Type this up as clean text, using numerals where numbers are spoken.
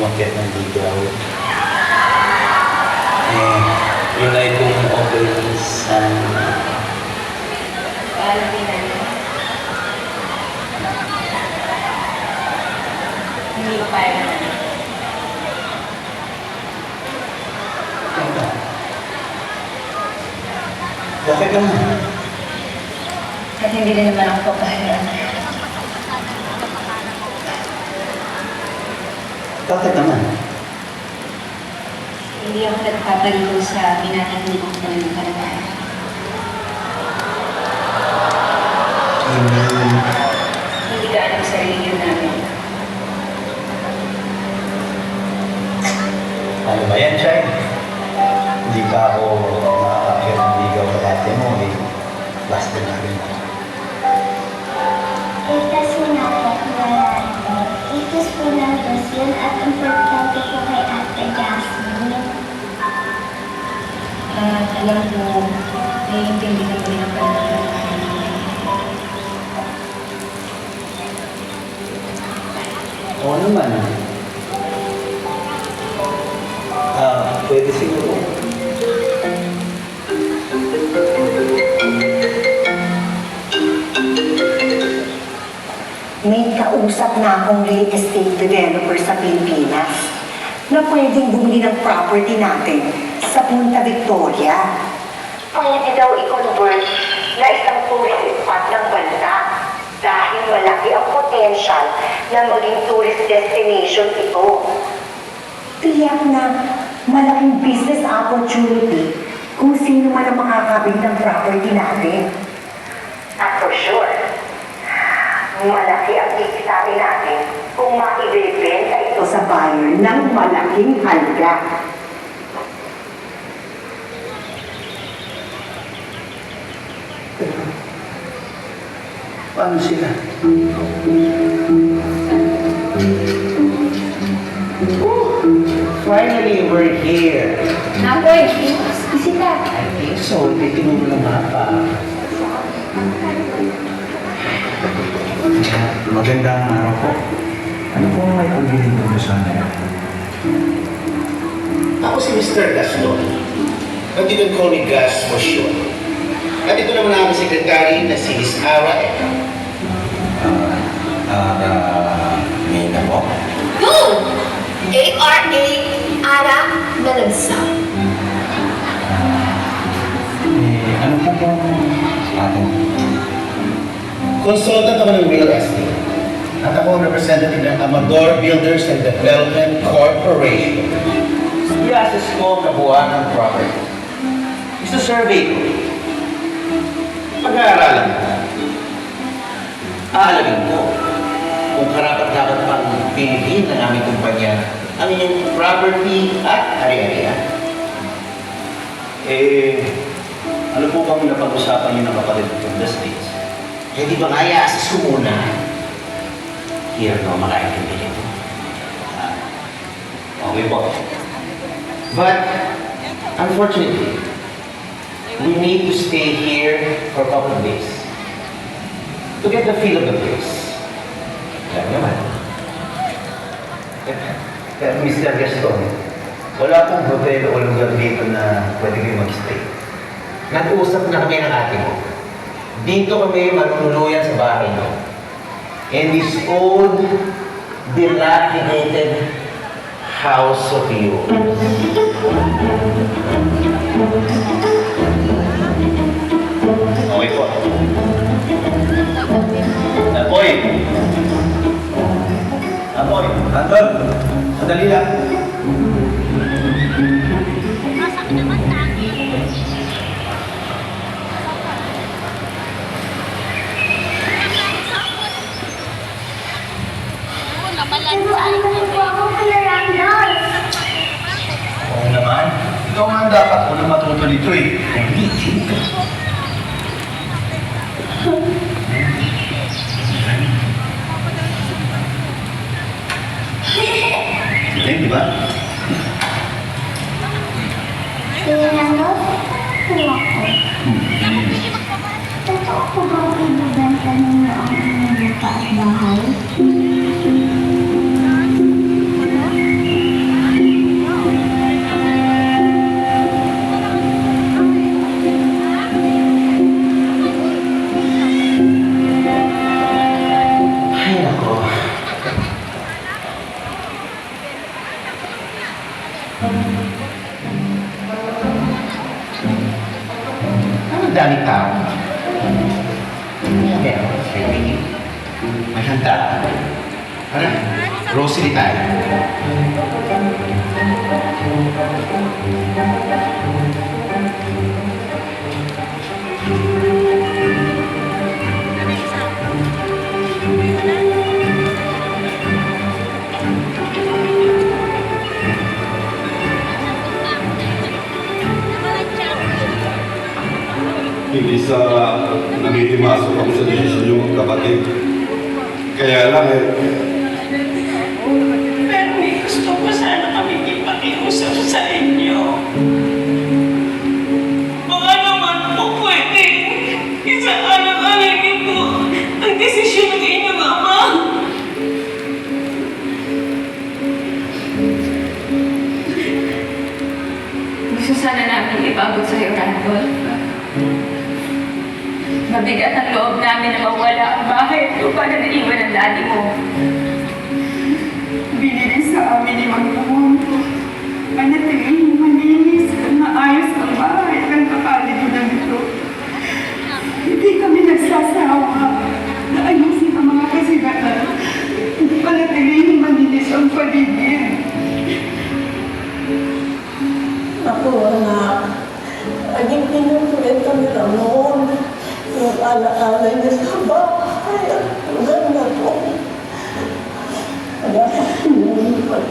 umakyat ng ligaw. Yun ay kung okay sa... Hindi ko kaya na. Bakit naman? At hindi rin naman ako papahalaan. Bakit naman? Hindi ako nagpapaligo sa binatang kong ng kalagayan. Hindi ka alam sa religion namin. Ano ba yan, Chay? Hindi pa ako nakakakit ng ligaw sa dati mo. Basta na rin ako. Kasi nga po, itos po ng Diyos yun at importante po kay Ate Jasmine. At alam ko, naiintindihan ko rin ang panahon. Oo naman. Pwede siguro. May kausap na akong real estate developer sa Pilipinas na pwedeng bumili ng property natin sa Punta Victoria. Pwede daw i-convert na isang tourist spot ng bansa dahil malaki ang potential na maging tourist destination ito. Tiyak na malaking business opportunity kung sino man ang makakabili ng property natin. At for sure, malaki ang kikitain natin kung maibibenta ito sa buyer ng malaking halaga. Paano sila? Finally, we're here. Napoy, bisita. I think so. Titignan mo ng mapa. Magandang araw po. Ano po may pagbiling mo sana? Ako si Mr. Gaston. But you can call me Gas for short. At ito naman ang aking sekretary na si Miss Ara Eka. May na po? No! A-R-A, Ara Malansa. Ano po po ating? Consultant ako ng real estate. At ako ang representative ng Amador Builders and Development Corporation. I-assess ko ang kabuuan ng property. Gusto survey ko. Pag-aaralan. Aalamin ko kung karapat-dapat pang pilihin ng aming kumpanya ang inyong property at ari-arian. Ano po bang napag-usapan niyo ng kapatid from the States? Di ba kaya sa sumuna? Here no, makaintindi ko. Okay po. But, unfortunately, we need to stay here for a couple of days to get the feel of the place. Alam naman. Mr. Gaston, wala pong hotel o lugar dito na pwede kayo mag-stay. Nag-usap na kami ng ate mo. Dito kami manunuluyan sa bahay mo. In this old, dilapidated house of yours. Okay po. Apoy! Apoy! Anton! Sandali lang. Turuan mo po ako kay Randall. Oo naman. Ikaw nga dapat unang matuto dito eh. Galing, di ba? Kaya Randall, tuwa ko. Totoo po ba ibibenta ninyo ang inyong lupa at bahay? Tara, grocery tayo. Hindi sa nangihimasok ako sa desisyon yung kapatid. Kaya lang Pero may gusto ko sana kami ipakiusap sa inyo. Baka naman po pwede isaalang-alang niyo po ang desisyon ng inyong ama. Gusto sana namin ipabot sa'yo, Randolph. Mabigat ang loob namin na mawala ang bahay at lupa na naiwan ng daddy mo. Binili sa amin ni Mang Ramon. Manatiling malinis at maayos ang bahay at kapaligiran nito. Hindi kami nagsasawa na ayusin ang mga kasigatan. Manatiling malinis ang paligid. Ako, anak, naging pinupulit kami Ramon. Yung alaala niya sa bahay at lugar na po. Kaya, hindi pa